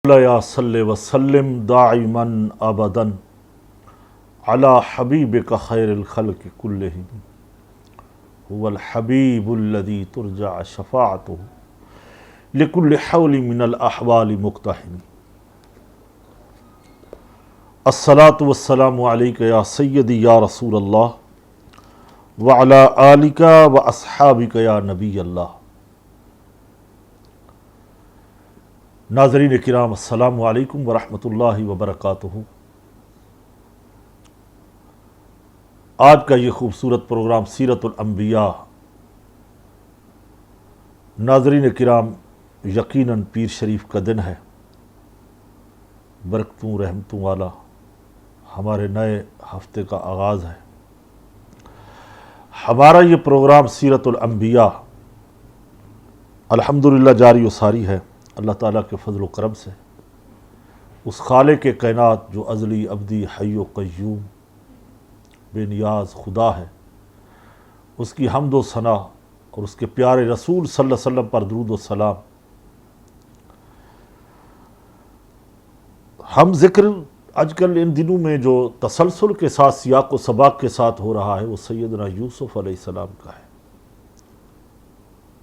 یا صلی وسلم دائما ابدا علی حبیبک خیر الخلق کلہم هو الحبیب الذی ترجع شفاعته لکل حول من الاحوال مقتحم۔ الصلاة والسلام علیک یا سیدی یا رسول اللہ وعلی آلک و اصحابک یا نبی اللہ۔ ناظرین کرام السلام علیکم ورحمۃ اللہ وبرکاتہ۔ آج کا یہ خوبصورت پروگرام سیرت الانبیاء، ناظرین کرام یقیناً پیر شریف کا دن ہے، برکتوں رحمتوں والا ہمارے نئے ہفتے کا آغاز ہے۔ ہمارا یہ پروگرام سیرت الانبیاء الحمدللہ جاری و ساری ہے اللہ تعالیٰ کے فضل و کرم سے۔ اس خالق کائنات جو ازلی ابدی حی و قیوم بے نیاز خدا ہے، اس کی حمد و ثنا اور اس کے پیارے رسول صلی اللہ علیہ وسلم پر درود و سلام۔ ہم ذکر آج کل ان دنوں میں جو تسلسل کے ساتھ سیاق و سباق کے ساتھ ہو رہا ہے وہ سیدنا یوسف علیہ السلام کا ہے۔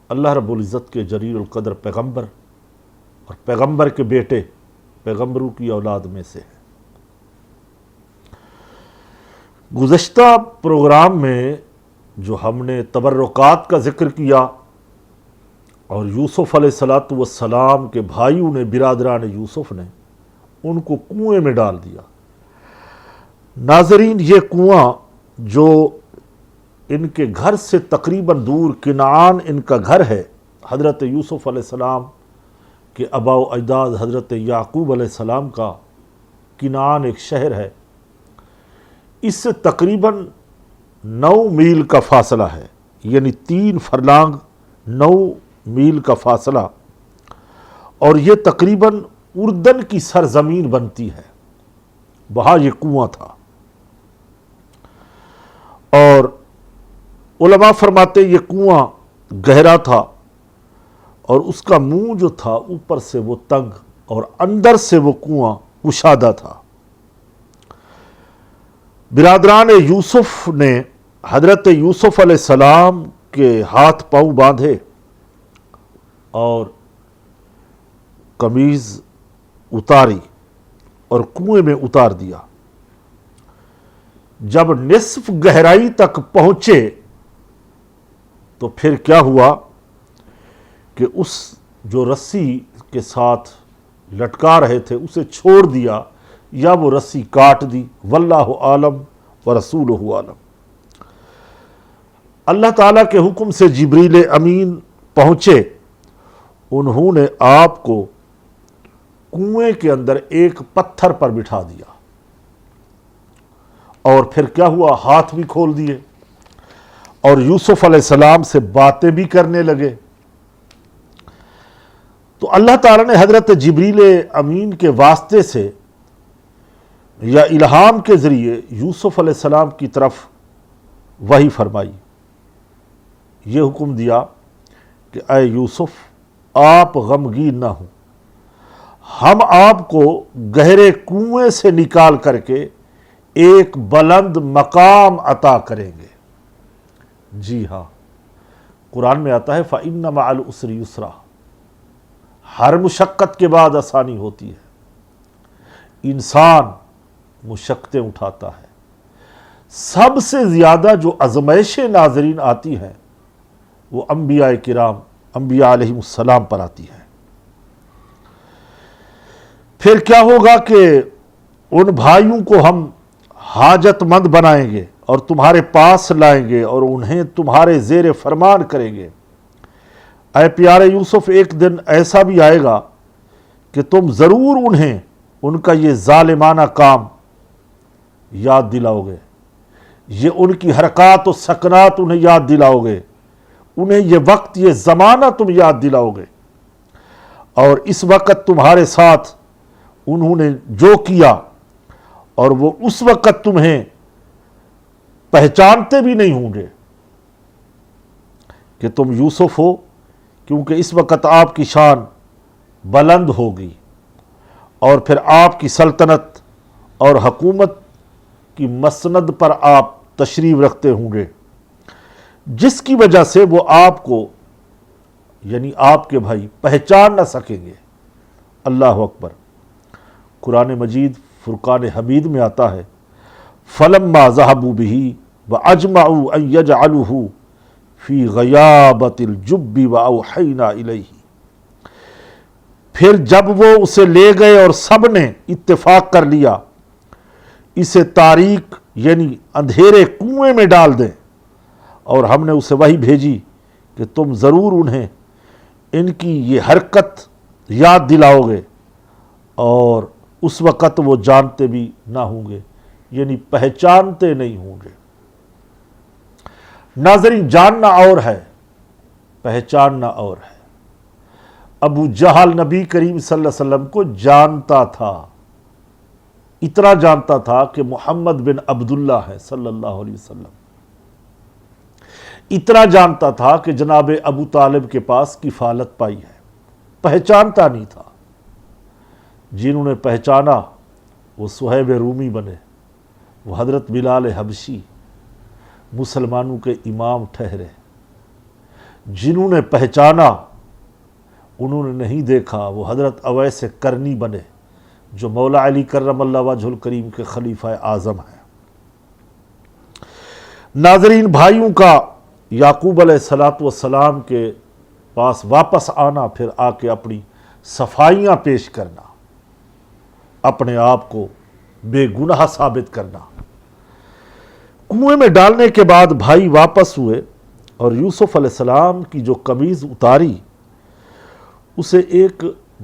اللہ رب العزت کے جلیل القدر پیغمبر اور پیغمبر کے بیٹے پیغمبروں کی اولاد میں سے ہے۔ گزشتہ پروگرام میں جو ہم نے تبرکات کا ذکر کیا اور یوسف علیہ السلام کے بھائیوں نے، برادران یوسف نے ان کو کنویں میں ڈال دیا۔ ناظرین، یہ کنواں جو ان کے گھر سے تقریباً دور کنعان ان کا گھر ہے، حضرت یوسف علیہ السلام کہ آباء و اجداد حضرت یعقوب علیہ السلام کا کنعان ایک شہر ہے، اس سے تقریباً 9 میل کا فاصلہ ہے، یعنی 3 فرلانگ 9 میل کا فاصلہ، اور یہ تقریباً اردن کی سرزمین بنتی ہے۔ وہاں یہ کنواں تھا، اور علماء فرماتے یہ کنواں گہرا تھا اور اس کا منہ جو تھا اوپر سے وہ تنگ اور اندر سے وہ کنواں کشادہ تھا۔ برادران یوسف نے حضرت یوسف علیہ السلام کے ہاتھ پاؤں باندھے اور قمیض اتاری اور کنویں میں اتار دیا۔ جب نصف گہرائی تک پہنچے تو پھر کیا ہوا کہ اس جو رسی کے ساتھ لٹکا رہے تھے اسے چھوڑ دیا یا وہ رسی کاٹ دی، واللہ عالم ورسولہ عالم۔ اللہ تعالیٰ کے حکم سے جبریل امین پہنچے، انہوں نے آپ کو کنویں کے اندر ایک پتھر پر بٹھا دیا، اور پھر کیا ہوا، ہاتھ بھی کھول دیے اور یوسف علیہ السلام سے باتیں بھی کرنے لگے۔ تو اللہ تعالیٰ نے حضرت جبریل امین کے واسطے سے یا الہام کے ذریعے یوسف علیہ السلام کی طرف وحی فرمائی، یہ حکم دیا کہ اے یوسف آپ غمگین نہ ہوں، ہم آپ کو گہرے کنویں سے نکال کر کے ایک بلند مقام عطا کریں گے۔ جی ہاں، قرآن میں آتا ہے فَإِنَّ مَعَ الْعُسْرِ يُسْرًا، ہر مشقت کے بعد آسانی ہوتی ہے۔ انسان مشقتیں اٹھاتا ہے، سب سے زیادہ جو آزمائشیں ناظرین آتی ہیں وہ انبیاء کرام، انبیاء علیہ السلام پر آتی ہیں۔ پھر کیا ہوگا کہ ان بھائیوں کو ہم حاجت مند بنائیں گے اور تمہارے پاس لائیں گے اور انہیں تمہارے زیر فرمان کریں گے۔ اے پیارے یوسف، ایک دن ایسا بھی آئے گا کہ تم ضرور انہیں ان کا یہ ظالمانہ کام یاد دلاؤ گے، یہ ان کی حرکات و سکنات انہیں یاد دلاؤ گے، انہیں یہ وقت یہ زمانہ تم یاد دلاؤ گے، اور اس وقت تمہارے ساتھ انہوں نے جو کیا اور وہ اس وقت تمہیں پہچانتے بھی نہیں ہوں گے کہ تم یوسف ہو، کیونکہ اس وقت آپ کی شان بلند ہوگی اور پھر آپ کی سلطنت اور حکومت کی مسند پر آپ تشریف رکھتے ہوں گے، جس کی وجہ سے وہ آپ کو یعنی آپ کے بھائی پہچان نہ سکیں گے۔ اللہ اکبر۔ قرآن مجید فرقان حمید میں آتا ہے فَلَمَّا ذَهَبُوا بِهِ وَأَجْمَعُوا أَن يَجْعَلُوهُ فِي غَيَابَةِ الْجُبِّ وَأَوْحَيْنَا إِلَيْهِ، پھر جب وہ اسے لے گئے اور سب نے اتفاق کر لیا اسے تاریک یعنی اندھیرے کنویں میں ڈال دیں، اور ہم نے اسے وحی بھیجی کہ تم ضرور انہیں ان کی یہ حرکت یاد دلاؤ گے، اور اس وقت وہ جانتے بھی نہ ہوں گے، یعنی پہچانتے نہیں ہوں گے۔ ناظرین، جاننا اور ہے، پہچاننا اور ہے۔ ابو جہل نبی کریم صلی اللہ علیہ وسلم کو جانتا تھا، اتنا جانتا تھا کہ محمد بن عبداللہ ہے صلی اللہ علیہ وسلم، اتنا جانتا تھا کہ جناب ابو طالب کے پاس کفالت پائی ہے، پہچانتا نہیں تھا۔ جنہوں نے پہچانا وہ صہیب رومی بنے، وہ حضرت بلال حبشی مسلمانوں کے امام ٹھہرے۔ جنہوں نے پہچانا انہوں نے نہیں دیکھا وہ حضرت اویس کرنی بنے، جو مولا علی کرم اللہ وجہ الکریم کے خلیفہ اعظم ہیں۔ ناظرین، بھائیوں کا یعقوب علیہ السلام کے پاس واپس آنا، پھر آ کے اپنی صفائیاں پیش کرنا، اپنے آپ کو بے گناہ ثابت کرنا۔ کنویں میں ڈالنے کے بعد بھائی واپس ہوئے اور یوسف علیہ السلام کی جو قمیض اتاری اسے ایک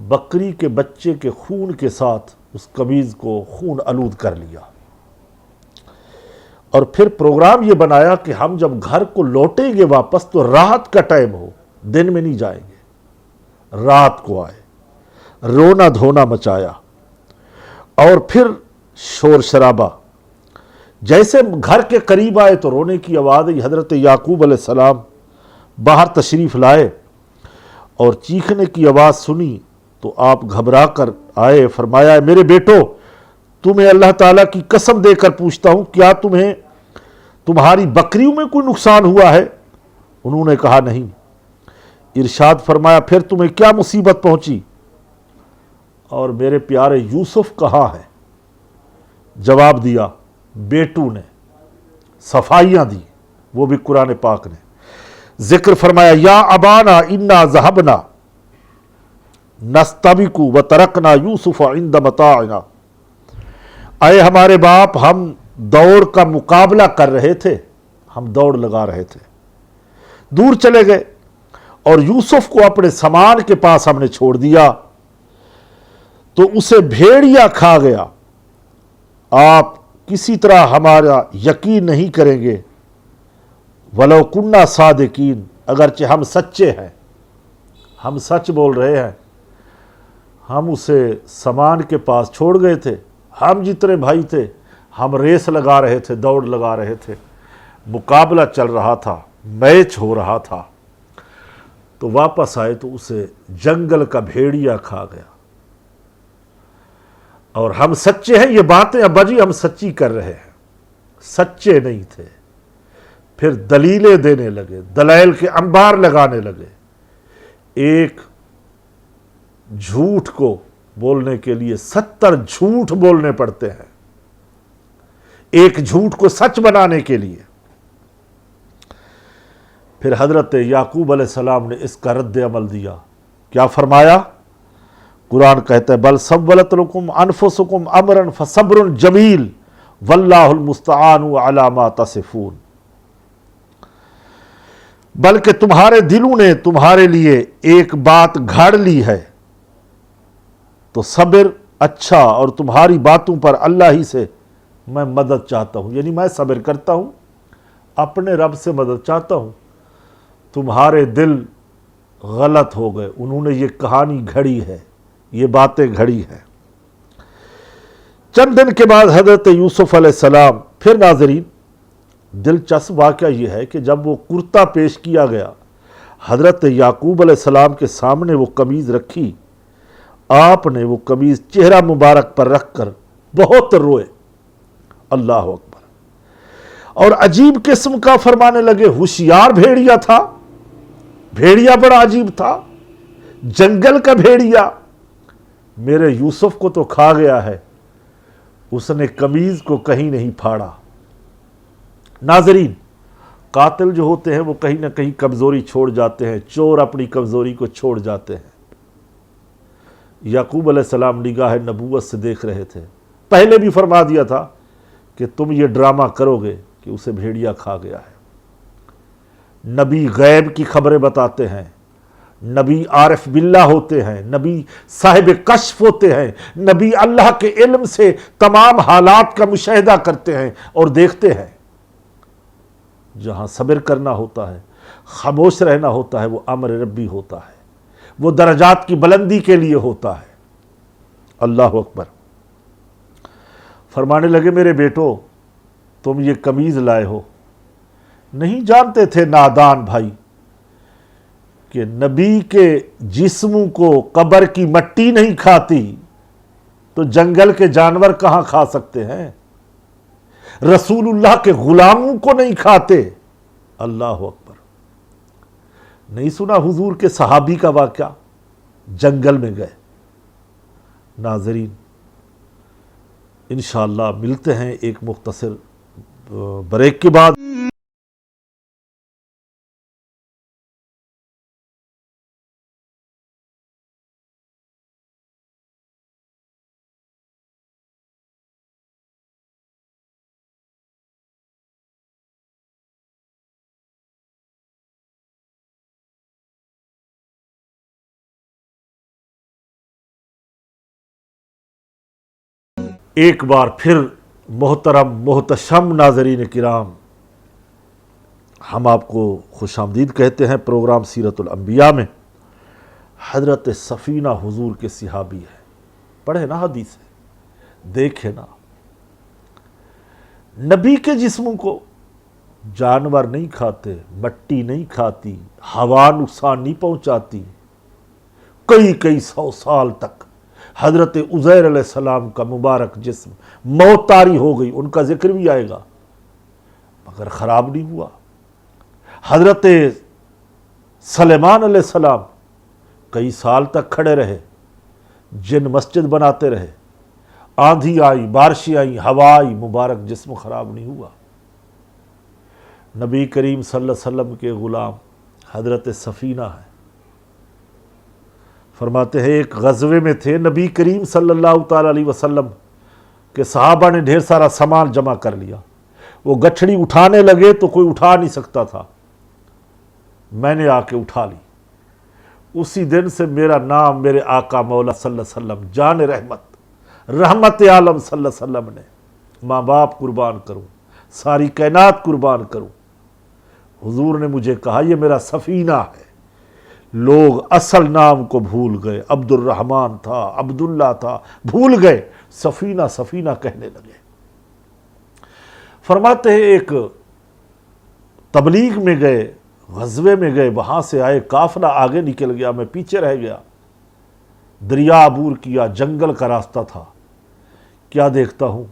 بکری کے بچے کے خون کے ساتھ اس قمیض کو خون آلود کر لیا، اور پھر پروگرام یہ بنایا کہ ہم جب گھر کو لوٹیں گے واپس تو رات کا ٹائم ہو، دن میں نہیں جائیں گے، رات کو آئے۔ رونا دھونا مچایا اور پھر شور شرابہ۔ جیسے گھر کے قریب آئے تو رونے کی آواز آئی، حضرت یعقوب علیہ السلام باہر تشریف لائے اور چیخنے کی آواز سنی تو آپ گھبرا کر آئے، فرمایا میرے بیٹو، تمہیں اللہ تعالیٰ کی قسم دے کر پوچھتا ہوں، کیا تمہیں تمہاری بکریوں میں کوئی نقصان ہوا ہے؟ انہوں نے کہا نہیں۔ ارشاد فرمایا پھر تمہیں کیا مصیبت پہنچی؟ اور میرے پیارے یوسف کہاں ہے؟ جواب دیا بیٹو نے، صفائیاں دی، وہ بھی قرآن پاک نے۔ ذکر فرمایا یا ابانا انا ذهبنا نستبق وترکنا یوسف عند متاعنا، اے ہمارے باپ، ہم دوڑ کا مقابلہ کر رہے تھے، ہم دوڑ لگا رہے تھے، دور چلے گئے اور یوسف کو اپنے سامان کے پاس ہم نے چھوڑ دیا تو اسے بھیڑیا کھا گیا۔ آپ کسی طرح ہمارا یقین نہیں کریں گے، وَلَوْ كُنَّا صَادِقِينَ، اگرچہ ہم سچے ہیں، ہم سچ بول رہے ہیں، ہم اسے سامان کے پاس چھوڑ گئے تھے، ہم جتنے بھائی تھے ہم ریس لگا رہے تھے، دوڑ لگا رہے تھے، مقابلہ چل رہا تھا، میچ ہو رہا تھا، تو واپس آئے تو اسے جنگل کا بھیڑیا کھا گیا، اور ہم سچے ہیں۔ یہ باتیں ابا جی ہم سچی کر رہے ہیں، سچے نہیں تھے۔ پھر دلیلیں دینے لگے، دلائل کے انبار لگانے لگے۔ ایک جھوٹ کو بولنے کے لیے 70 جھوٹ بولنے پڑتے ہیں، ایک جھوٹ کو سچ بنانے کے لیے۔ پھر حضرت یعقوب علیہ السلام نے اس کا رد عمل دیا، کیا فرمایا؟ قرآن کہتا ہے بل سولت لکم انفسکم امرا فصبر جمیل واللہ المستعان علی ما تصفون، بلکہ تمہارے دلوں نے تمہارے لیے ایک بات گھڑ لی ہے تو صبر اچھا، اور تمہاری باتوں پر اللہ ہی سے میں مدد چاہتا ہوں، یعنی میں صبر کرتا ہوں، اپنے رب سے مدد چاہتا ہوں۔ تمہارے دل غلط ہو گئے، انہوں نے یہ کہانی گھڑی ہے، یہ باتیں گھڑی ہیں۔ چند دن کے بعد حضرت یوسف علیہ السلام، پھر ناظرین دلچسپ واقعہ یہ ہے کہ جب وہ کرتا پیش کیا گیا، حضرت یعقوب علیہ السلام کے سامنے وہ قمیض رکھی آپ نے وہ قمیض چہرہ مبارک پر رکھ کر بہت روئے۔ اللہ اکبر۔ اور عجیب قسم کا فرمانے لگے، ہوشیار بھیڑیا تھا، بھیڑیا بڑا عجیب تھا، جنگل کا بھیڑیا، میرے یوسف کو تو کھا گیا ہے، اس نے قمیض کو کہیں نہیں پھاڑا۔ ناظرین، قاتل جو ہوتے ہیں وہ کہیں نہ کہیں کمزوری چھوڑ جاتے ہیں، چور اپنی کمزوری کو چھوڑ جاتے ہیں۔ یعقوب علیہ السلام نگاہ نبوت سے دیکھ رہے تھے، پہلے بھی فرما دیا تھا کہ تم یہ ڈرامہ کرو گے کہ اسے بھیڑیا کھا گیا ہے۔ نبی غیب کی خبریں بتاتے ہیں، نبی عارف باللہ ہوتے ہیں، نبی صاحب کشف ہوتے ہیں، نبی اللہ کے علم سے تمام حالات کا مشاہدہ کرتے ہیں اور دیکھتے ہیں۔ جہاں صبر کرنا ہوتا ہے، خاموش رہنا ہوتا ہے، وہ امر ربی ہوتا ہے، وہ درجات کی بلندی کے لیے ہوتا ہے۔ اللہ اکبر۔ فرمانے لگے، میرے بیٹو تم یہ قمیض لائے ہو، نہیں جانتے تھے نادان بھائی کہ نبی کے جسم کو قبر کی مٹی نہیں کھاتی تو جنگل کے جانور کہاں کھا سکتے ہیں؟ رسول اللہ کے غلاموں کو نہیں کھاتے۔ اللہ اکبر۔ نہیں سنا حضور کے صحابی کا واقعہ؟ جنگل میں گئے۔ ناظرین، انشاءاللہ ملتے ہیں ایک مختصر بریک کے بعد۔ ایک بار پھر محترم محتشم ناظرین کرام، ہم آپ کو خوش آمدید کہتے ہیں پروگرام سیرت الانبیاء میں۔ حضرت سفینہ حضور کے صحابی ہے، پڑھے نا حدیث ہے، دیکھے نا، نبی کے جسم کو جانور نہیں کھاتے، مٹی نہیں کھاتی، ہوا نقصان نہیں پہنچاتی، کئی سو سال تک حضرت عزیر علیہ السلام کا مبارک جسم موت طاری ہو گئی، ان کا ذکر بھی آئے گا، مگر خراب نہیں ہوا۔ حضرت سلیمان علیہ السلام کئی سال تک کھڑے رہے، جن مسجد بناتے رہے، آندھی آئی، بارشیں آئی، ہوا آئی، مبارک جسم خراب نہیں ہوا۔ نبی کریم صلی اللہ علیہ وسلم کے غلام حضرت سفینہ ہے، فرماتے ہیں ایک غزوے میں تھے، نبی کریم صلی اللہ تعالی علیہ وسلم کے صحابہ نے ڈھیر سارا سامان جمع کر لیا، وہ گٹھڑی اٹھانے لگے تو کوئی اٹھا نہیں سکتا تھا، میں نے آ کے اٹھا لی۔ اسی دن سے میرا نام میرے آقا مولا صلی اللہ علیہ وسلم، جان رحمت عالم صلی اللہ علیہ وسلم نے، ماں باپ قربان کروں، ساری کائنات قربان کروں، حضور نے مجھے کہا یہ میرا سفینہ ہے۔ لوگ اصل نام کو بھول گئے، عبد الرحمن تھا، عبداللہ تھا، بھول گئے، سفینہ سفینہ کہنے لگے۔ فرماتے ہیں ایک تبلیغ میں گئے، غزوے میں گئے، وہاں سے آئے، قافلہ آگے نکل گیا، میں پیچھے رہ گیا، دریا عبور کیا، جنگل کا راستہ تھا، کیا دیکھتا ہوں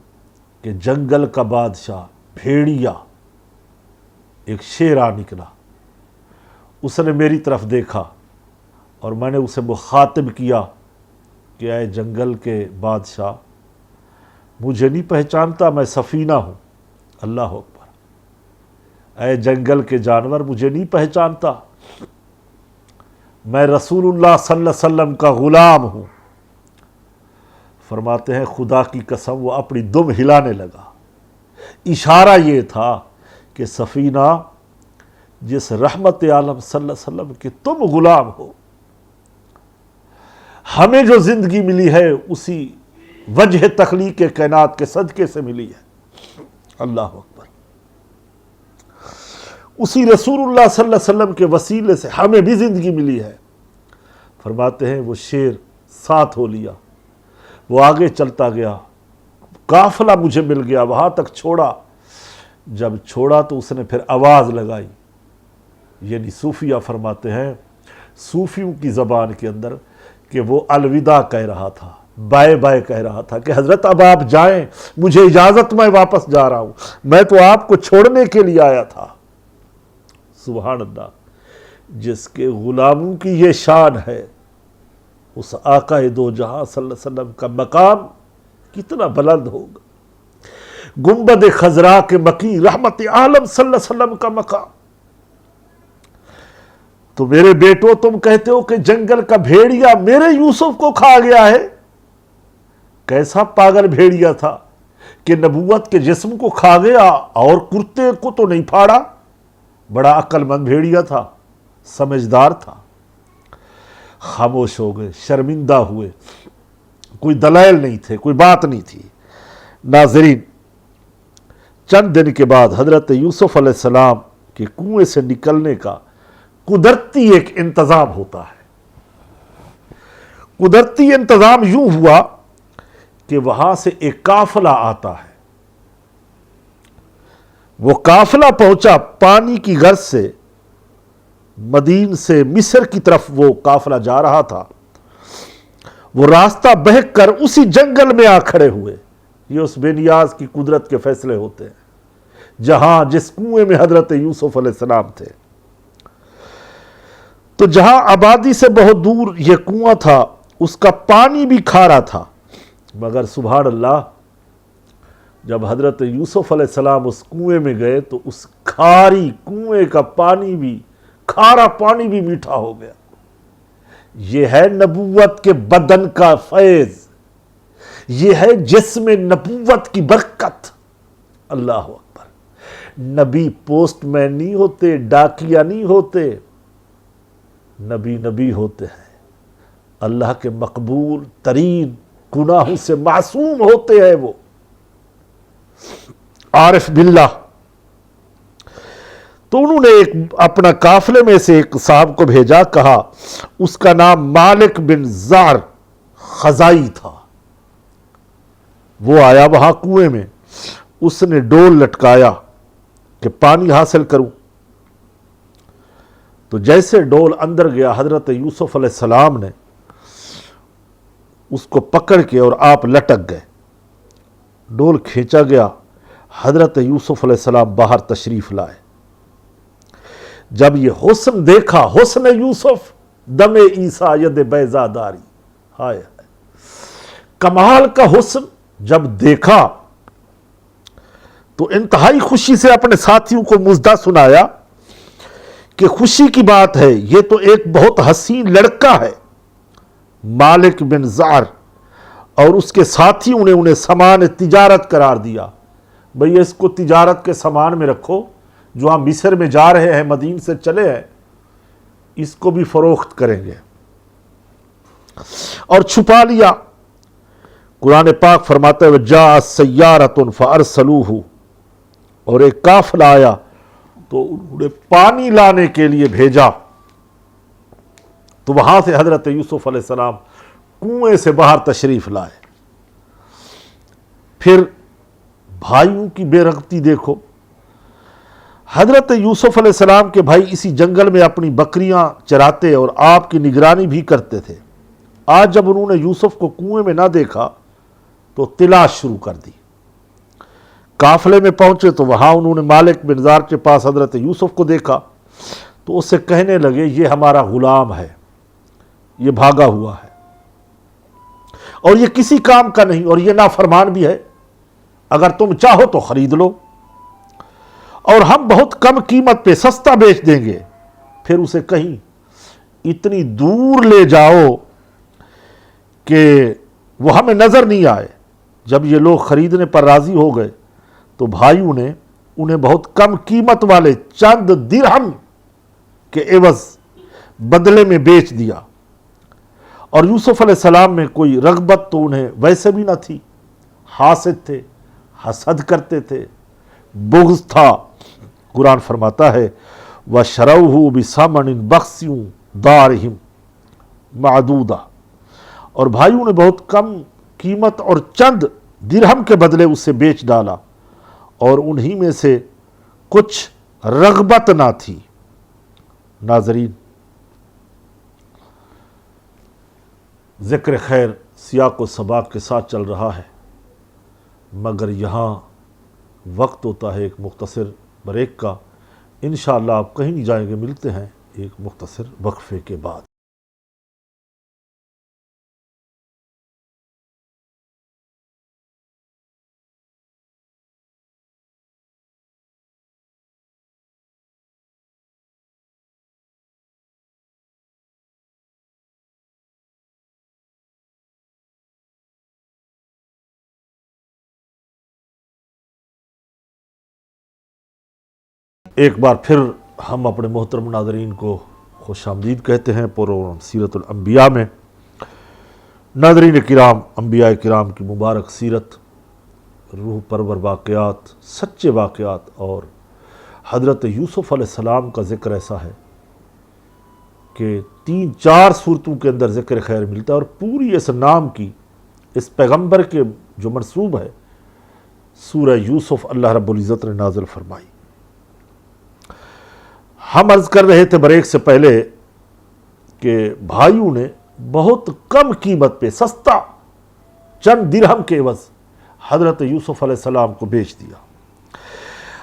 کہ جنگل کا بادشاہ بھیڑیا ایک شیر آ نکلا، اس نے میری طرف دیکھا اور میں نے اسے مخاطب کیا کہ اے جنگل کے بادشاہ، مجھے نہیں پہچانتا، میں سفینہ ہوں۔ اللہ اکبر۔ اے جنگل کے جانور، مجھے نہیں پہچانتا، میں رسول اللہ صلی اللہ علیہ وسلم کا غلام ہوں۔ فرماتے ہیں خدا کی قسم وہ اپنی دم ہلانے لگا، اشارہ یہ تھا کہ سفینہ، جس رحمت عالم صلی اللہ علیہ وسلم کے تم غلام ہو، ہمیں جو زندگی ملی ہے اسی وجہ تخلیق کائنات کے صدقے سے ملی ہے۔ اللہ اکبر۔ اسی رسول اللہ صلی اللہ علیہ وسلم کے وسیلے سے ہمیں بھی زندگی ملی ہے۔ فرماتے ہیں وہ شیر ساتھ ہو لیا، وہ آگے چلتا گیا، قافلہ مجھے مل گیا، وہاں تک چھوڑا، جب چھوڑا تو اس نے پھر آواز لگائی، یعنی صوفیہ فرماتے ہیں صوفیوں کی زبان کے اندر کہ وہ الوداع کہہ رہا تھا، بائے بائے کہہ رہا تھا کہ حضرت اب آپ جائیں، مجھے اجازت، میں واپس جا رہا ہوں، میں تو آپ کو چھوڑنے کے لیے آیا تھا۔ سبحان اللہ، جس کے غلاموں کی یہ شان ہے، اس آقا دو جہاں صلی اللہ علیہ وسلم کا مقام کتنا بلند ہوگا۔ گنبد خضرا کے مکی رحمت عالم صلی اللہ علیہ وسلم کا مقام۔ تو میرے بیٹو، تم کہتے ہو کہ جنگل کا بھیڑیا میرے یوسف کو کھا گیا ہے۔ کیسا پاگل بھیڑیا تھا کہ نبوت کے جسم کو کھا گیا اور کرتے کو تو نہیں پھاڑا؟ بڑا عقل مند بھیڑیا تھا، سمجھدار تھا۔ خاموش ہو گئے، شرمندہ ہوئے، کوئی دلائل نہیں تھے، کوئی بات نہیں تھی۔ ناظرین، چند دن کے بعد حضرت یوسف علیہ السلام کے کنویں سے نکلنے کا قدرتی ایک انتظام ہوتا ہے۔ قدرتی انتظام یوں ہوا کہ وہاں سے ایک قافلہ آتا ہے۔ وہ قافلہ پہنچا پانی کی غرض سے، مدین سے مصر کی طرف وہ قافلہ جا رہا تھا۔ وہ راستہ بہک کر اسی جنگل میں آ کھڑے ہوئے۔ یہ اس بے نیاز کی قدرت کے فیصلے ہوتے ہیں۔ جہاں جس کنویں میں حضرت یوسف علیہ السلام تھے، تو جہاں آبادی سے بہت دور یہ کنواں تھا، اس کا پانی بھی کھارا تھا، مگر سبحان اللہ، جب حضرت یوسف علیہ السلام اس کنویں میں گئے تو اس کھاری کنویں کا پانی بھی، کھارا پانی بھی میٹھا ہو گیا۔ یہ ہے نبوت کے بدن کا فیض، یہ ہے جسم نبوت کی برکت۔ اللہ اکبر۔ نبی پوسٹ مین نہیں ہوتے، ڈاکیا نہیں ہوتے، نبی نبی ہوتے ہیں، اللہ کے مقبول ترین، گناہوں سے معصوم ہوتے ہیں، وہ عارف باللہ۔ تو انہوں نے ایک اپنا قافلے میں سے ایک صاحب کو بھیجا، کہا اس کا نام مالک بن زار خزائی تھا۔ وہ آیا وہاں کنویں میں، اس نے ڈول لٹکایا کہ پانی حاصل کروں۔ تو جیسے ڈول اندر گیا، حضرت یوسف علیہ السلام نے اس کو پکڑ کے اور آپ لٹک گئے۔ ڈول کھینچا گیا، حضرت یوسف علیہ السلام باہر تشریف لائے۔ جب یہ حسن دیکھا، حسن یوسف دم عیسیٰ ید بیضا داری، ہائے کمال کا حسن جب دیکھا تو انتہائی خوشی سے اپنے ساتھیوں کو مژدہ سنایا کہ خوشی کی بات ہے، یہ تو ایک بہت حسین لڑکا ہے۔ مالک بن زار اور اس کے ساتھیوں نے انہیں سامان تجارت قرار دیا۔ بھئی اس کو تجارت کے سامان میں رکھو، جو ہم مصر میں جا رہے ہیں، مدین سے چلے ہیں، اس کو بھی فروخت کریں گے، اور چھپا لیا۔ قرآن پاک فرماتا ہے وَجَاءَ سَيَّارَةٌ فَأَرْسَلُوهُ، اور ایک قافلہ آیا تو انہوں نے پانی لانے کے لیے بھیجا۔ تو وہاں سے حضرت یوسف علیہ السلام کنویں سے باہر تشریف لائے۔ پھر بھائیوں کی بے رغبتی دیکھو۔ حضرت یوسف علیہ السلام کے بھائی اسی جنگل میں اپنی بکریاں چراتے اور آپ کی نگرانی بھی کرتے تھے۔ آج جب انہوں نے یوسف کو کنویں میں نہ دیکھا تو تلاش شروع کر دی۔ قافلے میں پہنچے تو وہاں انہوں نے مالک بن زار کے پاس حضرت یوسف کو دیکھا تو اس سے کہنے لگے یہ ہمارا غلام ہے، یہ بھاگا ہوا ہے اور یہ کسی کام کا نہیں، اور یہ نافرمان بھی ہے، اگر تم چاہو تو خرید لو اور ہم بہت کم قیمت پہ سستا بیچ دیں گے۔ پھر اسے کہیں اتنی دور لے جاؤ کہ وہ ہمیں نظر نہیں آئے۔ جب یہ لوگ خریدنے پر راضی ہو گئے تو بھائیوں نے انہیں بہت کم قیمت والے چند درہم کے عوض بدلے میں بیچ دیا۔ اور یوسف علیہ السلام میں کوئی رغبت تو انہیں ویسے بھی نہ تھی، حاسد تھے، حسد کرتے تھے، بغض تھا۔ قرآن فرماتا ہے وَشَرَوْهُ بِثَمَنٍ بَخْسٍ دَارِهِمْ مَعْدُودَةٍ، اور بھائیوں نے بہت کم قیمت اور چند درہم کے بدلے اسے بیچ ڈالا، اور انہی میں سے کچھ رغبت نہ تھی۔ ناظرین، ذکر خیر سیاق و سباق کے ساتھ چل رہا ہے، مگر یہاں وقت ہوتا ہے ایک مختصر بریک کا۔ انشاءاللہ آپ کہیں نہیں جائیں گے، ملتے ہیں ایک مختصر وقفے کے بعد۔ ایک بار پھر ہم اپنے محترم ناظرین کو خوش آمدید کہتے ہیں پروگرام سیرت الانبیاء میں۔ ناظرین کرام، انبیاء کرام کی مبارک سیرت، روح پرور واقعات، سچے واقعات اور حضرت یوسف علیہ السلام کا ذکر ایسا ہے کہ 3-4 صورتوں کے اندر ذکر خیر ملتا ہے، اور پوری اس نام کی، اس پیغمبر کے جو منسوب ہے، سورہ یوسف اللہ رب العزت نے نازل فرمائی۔ ہم عرض کر رہے تھے بریک سے پہلے کہ بھائیوں نے بہت کم قیمت پہ، سستا، چند درہم کے عوض حضرت یوسف علیہ السلام کو بیچ دیا۔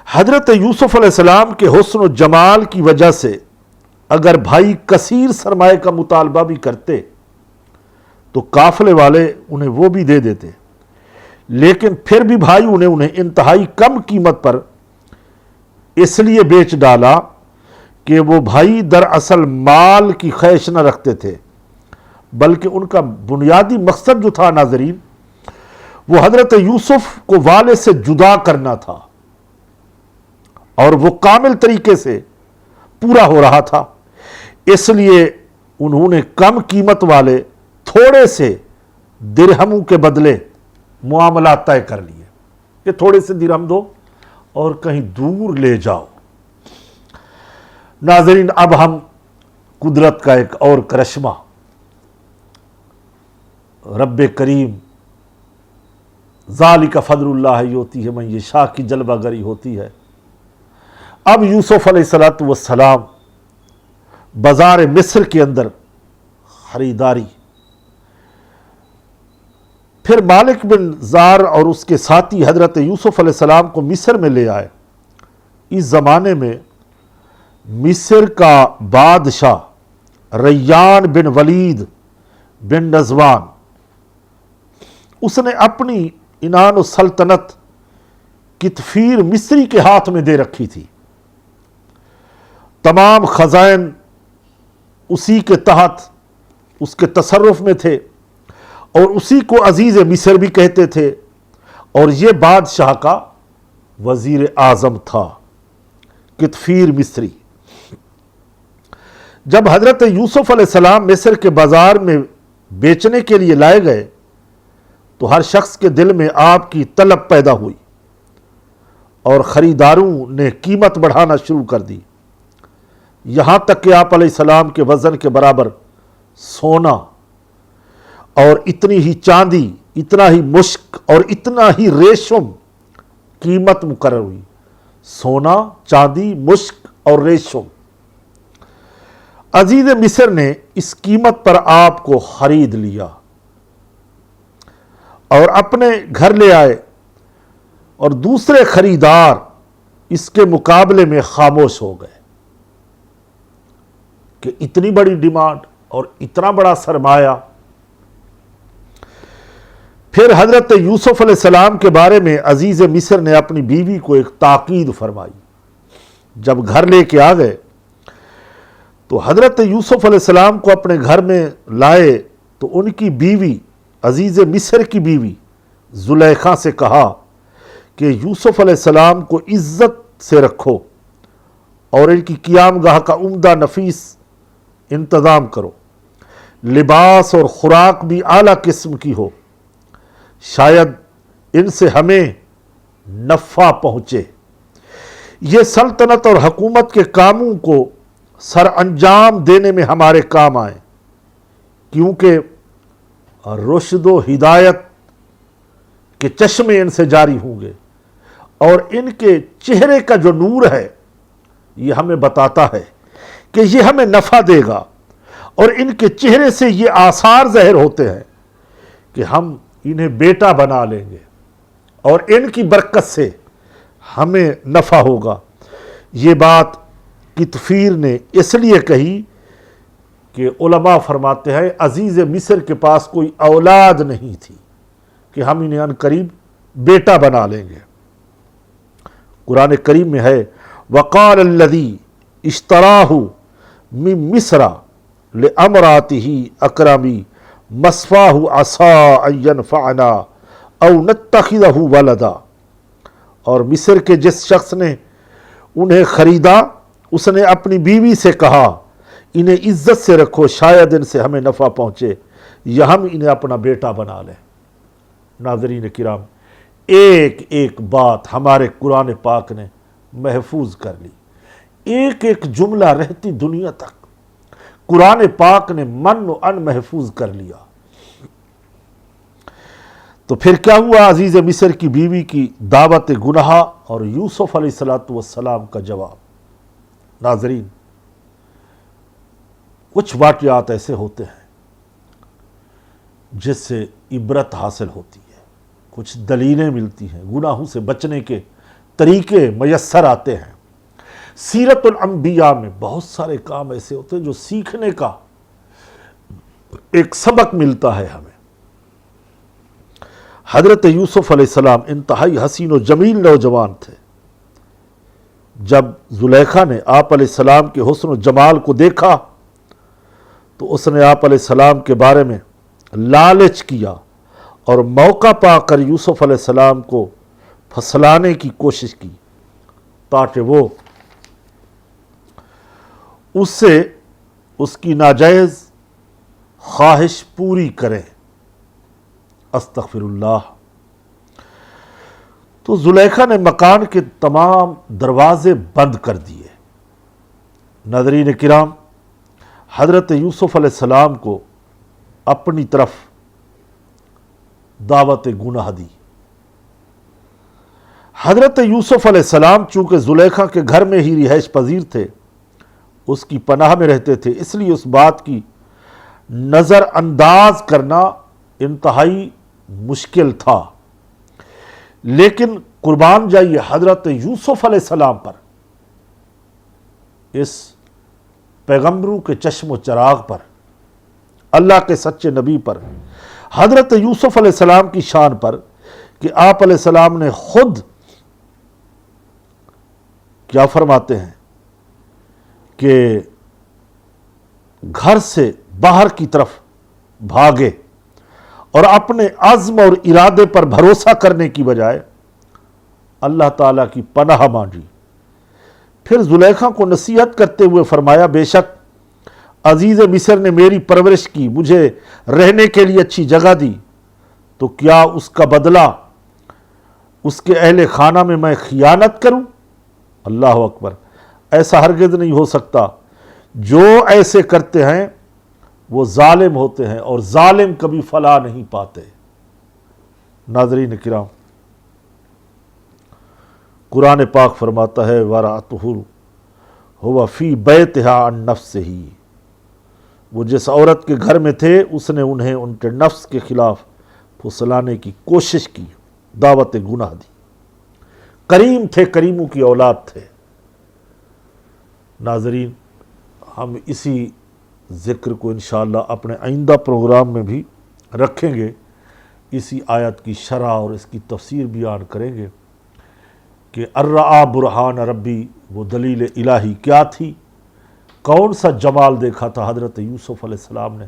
حضرت یوسف علیہ السلام کے حسن و جمال کی وجہ سے اگر بھائی کثیر سرمایہ کا مطالبہ بھی کرتے تو قافلے والے انہیں وہ بھی دے دیتے، لیکن پھر بھی بھائیوں نے انہیں انتہائی کم قیمت پر اس لیے بیچ ڈالا کہ وہ بھائی دراصل مال کی خواہش نہ رکھتے تھے، بلکہ ان کا بنیادی مقصد جو تھا ناظرین، وہ حضرت یوسف کو والد سے جدا کرنا تھا، اور وہ کامل طریقے سے پورا ہو رہا تھا۔ اس لیے انہوں نے کم قیمت والے تھوڑے سے درہموں کے بدلے معاملات طے کر لیے کہ تھوڑے سے درہم دو اور کہیں دور لے جاؤ۔ ناظرین، اب ہم قدرت کا ایک اور کرشمہ، رب کریم ذالک فضل اللہ یؤتیہ من یشاء کی جلوہ گری ہوتی ہے۔ اب یوسف علیہ السلام بازار مصر کے اندر خریداری، پھر مالک بن زار اور اس کے ساتھی حضرت یوسف علیہ السلام کو مصر میں لے آئے۔ اس زمانے میں مصر کا بادشاہ ریان بن ولید بن نزوان، اس نے اپنی عنان و سلطنت کتفیر مصری کے ہاتھ میں دے رکھی تھی۔ تمام خزائن اسی کے تحت، اس کے تصرف میں تھے، اور اسی کو عزیز مصر بھی کہتے تھے، اور یہ بادشاہ کا وزیر اعظم تھا کتفیر مصری۔ جب حضرت یوسف علیہ السلام مصر کے بازار میں بیچنے کے لیے لائے گئے تو ہر شخص کے دل میں آپ کی طلب پیدا ہوئی، اور خریداروں نے قیمت بڑھانا شروع کر دی، یہاں تک کہ آپ علیہ السلام کے وزن کے برابر سونا اور اتنی ہی چاندی، اتنا ہی مشک اور اتنا ہی ریشم قیمت مقرر ہوئی۔ سونا، چاندی، مشک اور ریشم۔ عزیز مصر نے اس قیمت پر آپ کو خرید لیا اور اپنے گھر لے آئے، اور دوسرے خریدار اس کے مقابلے میں خاموش ہو گئے کہ اتنی بڑی ڈیمانڈ اور اتنا بڑا سرمایہ۔ پھر حضرت یوسف علیہ السلام کے بارے میں عزیز مصر نے اپنی بیوی کو ایک تاکید فرمائی۔ جب گھر لے کے آ گئے تو حضرت یوسف علیہ السلام کو اپنے گھر میں لائے تو ان کی بیوی، عزیز مصر کی بیوی زلیخا سے کہا کہ یوسف علیہ السلام کو عزت سے رکھو اور ان کی قیام گاہ کا عمدہ نفیس انتظام کرو، لباس اور خوراک بھی اعلیٰ قسم کی ہو، شاید ان سے ہمیں نفع پہنچے، یہ سلطنت اور حکومت کے کاموں کو سر انجام دینے میں ہمارے کام آئیں، کیونکہ رشد و ہدایت کے چشمے ان سے جاری ہوں گے، اور ان کے چہرے کا جو نور ہے یہ ہمیں بتاتا ہے کہ یہ ہمیں نفع دے گا، اور ان کے چہرے سے یہ آثار ظاہر ہوتے ہیں کہ ہم انہیں بیٹا بنا لیں گے اور ان کی برکت سے ہمیں نفع ہوگا۔ یہ بات کتفیر نے اس لیے کہی کہ علماء فرماتے ہیں عزیز مصر کے پاس کوئی اولاد نہیں تھی کہ ہم انہیں ان قریب بیٹا بنا لیں گے۔ قرآن کریم میں ہے وقال الذی اشتراہ من مصر لامرأته اکرمی مصفاہ عصا ان ینفعنا او نتخذہ ولدا، اور مصر کے جس شخص نے انہیں خریدا اس نے اپنی بیوی سے کہا انہیں عزت سے رکھو، شاید ان سے ہمیں نفع پہنچے یا ہم انہیں اپنا بیٹا بنا لیں۔ ناظرین کرام، ایک ایک بات ہمارے قرآن پاک نے محفوظ کر لی، ایک ایک جملہ رہتی دنیا تک قرآن پاک نے من و ان محفوظ کر لیا۔ تو پھر کیا ہوا؟ عزیز مصر کی بیوی کی دعوت گناہ اور یوسف علیہ السلام کا جواب۔ ناظرین، کچھ واقعات ایسے ہوتے ہیں جس سے عبرت حاصل ہوتی ہے، کچھ دلیلیں ملتی ہیں، گناہوں سے بچنے کے طریقے میسر آتے ہیں۔ سیرت الانبیاء میں بہت سارے کام ایسے ہوتے ہیں جو سیکھنے کا ایک سبق ملتا ہے ہمیں۔ حضرت یوسف علیہ السلام انتہائی حسین و جمیل نوجوان تھے۔ جب زلیخا نے آپ علیہ السلام کے حسن و جمال کو دیکھا تو اس نے آپ علیہ السلام کے بارے میں لالچ کیا اور موقع پا کر یوسف علیہ السلام کو پھسلانے کی کوشش کی تاکہ وہ اس سے اس کی ناجائز خواہش پوری کریں۔ استغفر اللہ۔ تو زلیخا نے مکان کے تمام دروازے بند کر دیے۔ ناظرین کرام، حضرت یوسف علیہ السلام کو اپنی طرف دعوت گناہ دی۔ حضرت یوسف علیہ السلام چونکہ زلیخا کے گھر میں ہی رہائش پذیر تھے، اس کی پناہ میں رہتے تھے، اس لیے اس بات کی نظر انداز کرنا انتہائی مشکل تھا۔ لیکن قربان جائیے حضرت یوسف علیہ السلام پر، اس پیغمبروں کے چشم و چراغ پر، اللہ کے سچے نبی پر، حضرت یوسف علیہ السلام کی شان پر کہ آپ علیہ السلام نے خود کیا فرماتے ہیں کہ گھر سے باہر کی طرف بھاگے اور اپنے عزم اور ارادے پر بھروسہ کرنے کی بجائے اللہ تعالیٰ کی پناہ مانگی۔ پھر زلیخا کو نصیحت کرتے ہوئے فرمایا بے شک عزیز مصر نے میری پرورش کی، مجھے رہنے کے لیے اچھی جگہ دی، تو کیا اس کا بدلہ اس کے اہل خانہ میں خیانت کروں؟ اللہ اکبر، ایسا ہرگز نہیں ہو سکتا۔ جو ایسے کرتے ہیں وہ ظالم ہوتے ہیں اور ظالم کبھی فلاح نہیں پاتے۔ ناظرین کرام، قرآن پاک فرماتا ہے وَرَأَتْهُ هُوَ فِي بَيْتِهَا عَنْ نَفْسِهِ، وہ جس عورت کے گھر میں تھے اس نے انہیں ان کے نفس کے خلاف پھسلانے کی کوشش کی، دعوت گناہ دی۔ کریم تھے، کریموں کی اولاد تھے۔ ناظرین، ہم اسی ذکر کو انشاءاللہ اپنے آئندہ پروگرام میں بھی رکھیں گے، اسی آیت کی شرح اور اس کی تفسیر بیان کریں گے کہ الرعا برہان ربی، وہ دلیل الہی کیا تھی، کون سا جمال دیکھا تھا حضرت یوسف علیہ السلام نے،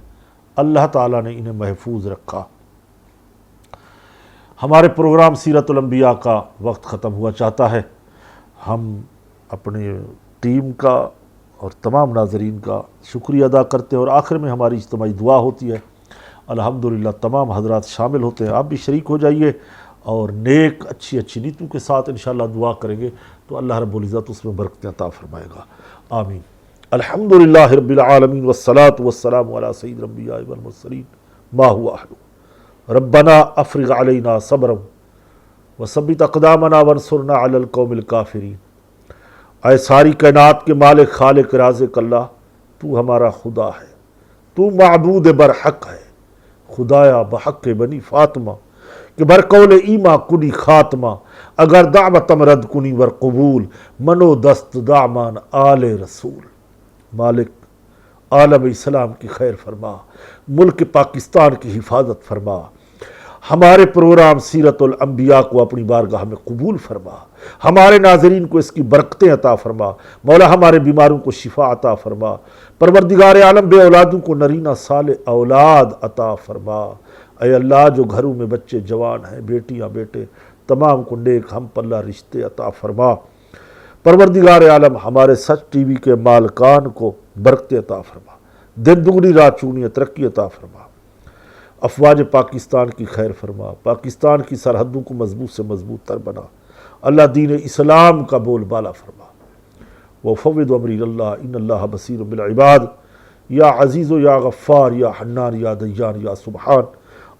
اللہ تعالیٰ نے انہیں محفوظ رکھا۔ ہمارے پروگرام سیرت الانبیاء کا وقت ختم ہوا چاہتا ہے۔ ہم اپنی ٹیم کا اور تمام ناظرین کا شکریہ ادا کرتے ہیں، اور آخر میں ہماری اجتماعی دعا ہوتی ہے۔ الحمدللہ تمام حضرات شامل ہوتے ہیں، آپ بھی شریک ہو جائیے اور نیک اچھی نیتوں کے ساتھ انشاءاللہ دعا کریں گے تو اللہ رب العزت اس میں برکت عطا فرمائے گا۔ آمین۔ الحمدللہ رب العالمین والصلاة والسلام علی سید الانبیاء والمرسلین ما هو اہلہ ربنا افرغ علینا صبرا وثبت اقدامنا وانصرنا علی القوم الکافرین۔ اے ساری کائنات کے مالک، خالق، رازق اللہ، تو ہمارا خدا ہے، تو معبود برحق ہے، خدایا بحق بنی فاطمہ کہ بر قول ایما کنی خاتمہ، اگر دعوتم رد کنی ور قبول، منو دست دامان آل رسول۔ مالک عالم اسلام کی خیر فرما، ملک پاکستان کی حفاظت فرما، ہمارے پروگرام سیرت الانبیاء کو اپنی بارگاہ میں قبول فرما، ہمارے ناظرین کو اس کی برکتیں عطا فرما، مولا ہمارے بیماروں کو شفا عطا فرما، پروردگار عالم بے اولادوں کو نرینہ صالح اولاد عطا فرما۔ اے اللہ جو گھروں میں بچے جوان ہیں، بیٹیاں بیٹے، تمام کو نیک ہم پلہ رشتے عطا فرما۔ پروردگار عالم ہمارے سچ ٹی وی کے مالکان کو برکت عطا فرما، دن دگنی رات چگنی ترقی عطا فرما، افواج پاکستان کی خیر فرما، پاکستان کی سرحدوں کو مضبوط سے مضبوط تر بنا، اللہ دین اسلام کا بول بالا فرما۔ وفوض امری اللہ ان اللہ بصیر بالعباد، یا عزیز و یا غفار یا حنان یا دیان یا سبحان،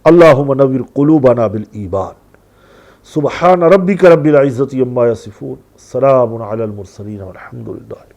اللہم نور قلوبنا بالایمان۔ سبحان ربک رب العزت عما یصفون، سلام علی المرسلین والحمد للہ۔